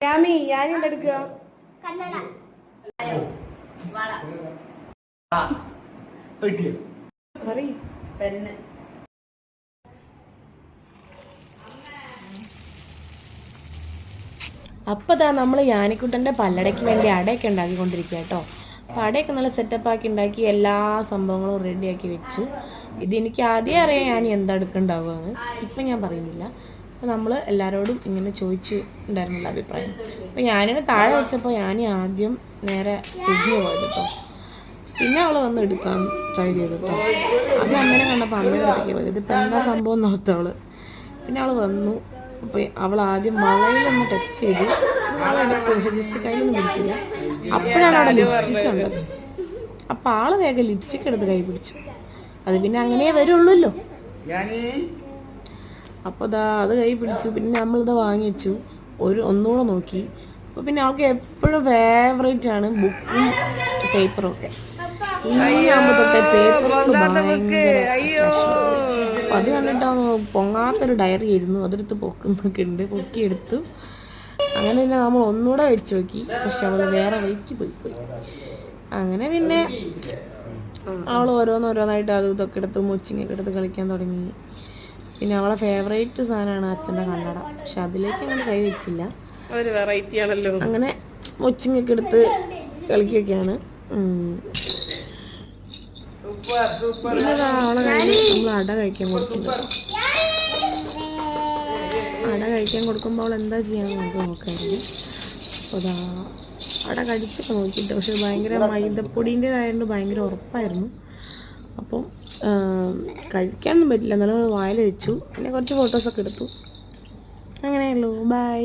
യാമി ഞാൻ എന്തെടുക്കുക പെണ്ണ് അപ്പോൾ ഇതാ നമ്മൾ യാനിക്കുട്ടൻ്റെ പല്ലടയ്ക്ക് വേണ്ടി അടയൊക്കെ ഉണ്ടാക്കിക്കൊണ്ടിരിക്കുക കേട്ടോ. അപ്പോൾ അടയൊക്കെ നല്ല സെറ്റപ്പാക്കി ഉണ്ടാക്കി എല്ലാ സംഭവങ്ങളും റെഡിയാക്കി വെച്ചു. ഇതെനിക്ക് ആദ്യം അറിയാം ഞാൻ എന്താ എടുക്കണ്ടാവുകയെന്ന്, ഇപ്പം ഞാൻ പറയുന്നില്ല. അപ്പോൾ നമ്മൾ എല്ലാവരോടും ഇങ്ങനെ ചോദിച്ച് ഉണ്ടായിരുന്നില്ല അഭിപ്രായം. അപ്പോൾ ഞാനിനെ താഴെ വെച്ചപ്പോൾ ഞാൻ ആദ്യം നേരെ തിരിഞ്ഞു പോയത് കേട്ടോ. പിന്നെ അവൾ വന്ന് എടുക്കാൻ ട്രൈ ചെയ്തു കേട്ടോ. അത് അങ്ങനെ കണ്ടപ്പോൾ അമ്മയുടെ അടുത്തേക്ക് പോയത്. ഇതിപ്പോൾ എന്താ സംഭവം നോത്തവൾ. പിന്നെ അവൾ വന്നു. അപ്പോൾ അവൾ ആദ്യം വളയിലൊന്ന് ടച്ച് ചെയ്തു, ജസ്റ്റ് കയ്യിലൊന്നും പിടിച്ചില്ല. അപ്പോഴാണ് അവിടെ ലിപ്സ്റ്റിക് കണ്ടത്. അപ്പോൾ ആൾ വേഗം ലിപ്സ്റ്റിക് എടുത്ത് കൈ പിടിച്ചു. അത് പിന്നെ അങ്ങനെ വരുള്ളൂല്ലോ. അപ്പോൾ അത് കൈ പിടിച്ചു. പിന്നെ നമ്മളിത് വാങ്ങി വെച്ചു. ഒന്നുകൂടെ നോക്കി. അപ്പോൾ പിന്നെ അവൾക്ക് എപ്പോഴും ഫേവറേറ്റ് ആണ് ബുക്കും പേപ്പറും ഒക്കെ. കുഞ്ഞാകുമ്പോൾ തൊട്ടേ പേപ്പറോട് ഭയങ്കര. അപ്പം അത് കണ്ടിട്ടാണ് പൊങ്ങാത്തൊരു ഡയറി ആയിരുന്നു. അതെടുത്ത് പൊക്കുന്നൊക്കെ ഉണ്ട്. പൊക്കിയെടുത്തു. അങ്ങനെ പിന്നെ നമ്മൾ ഒന്നുകൂടെ വെച്ച് നോക്കി. പക്ഷെ അവൾ വേറെ വഴിക്ക് പോയി. അങ്ങനെ പിന്നെ അവൾ ഓരോന്നായിട്ട് അത് ഇതൊക്കെ എടുത്ത് മുച്ചിങ്ങൊക്കെ എടുത്ത് കളിക്കാൻ തുടങ്ങി. പിന്നെ അവളെ ഫേവറേറ്റ് സാധനമാണ് അച്ഛൻ്റെ കണ്ണട. പക്ഷെ അതിലേക്ക് അങ്ങനെ കൈ വെച്ചില്ല. ഒരു വെറൈറ്റി ആണല്ലോ. അങ്ങനെ മുച്ചിങ്ങൊക്കെ എടുത്ത് കളിക്കുകയൊക്കെയാണ്. പിന്നെ അവളെ കഴിഞ്ഞ് നമ്മൾ അട കഴിക്കാൻ കൊടുക്കുന്നത്. അട കഴിക്കാൻ കൊടുക്കുമ്പോൾ അവൾ എന്താ ചെയ്യാന്ന് നമുക്ക് നോക്കായിരുന്നു. അപ്പോൾ അട കടിച്ചൊക്കെ നോക്കിയിട്ട്, പക്ഷെ ഭയങ്കര മൈദപ്പൊടിൻ്റെതായതുകൊണ്ട് ഭയങ്കര ഉറപ്പായിരുന്നു. അപ്പം കഴിക്കാനൊന്നും പറ്റില്ല. എന്നാലും വായിൽ വെച്ചു. പിന്നെ കുറച്ച് ഫോട്ടോസൊക്കെ എടുത്തു. അങ്ങനെയല്ലോ. ബൈ.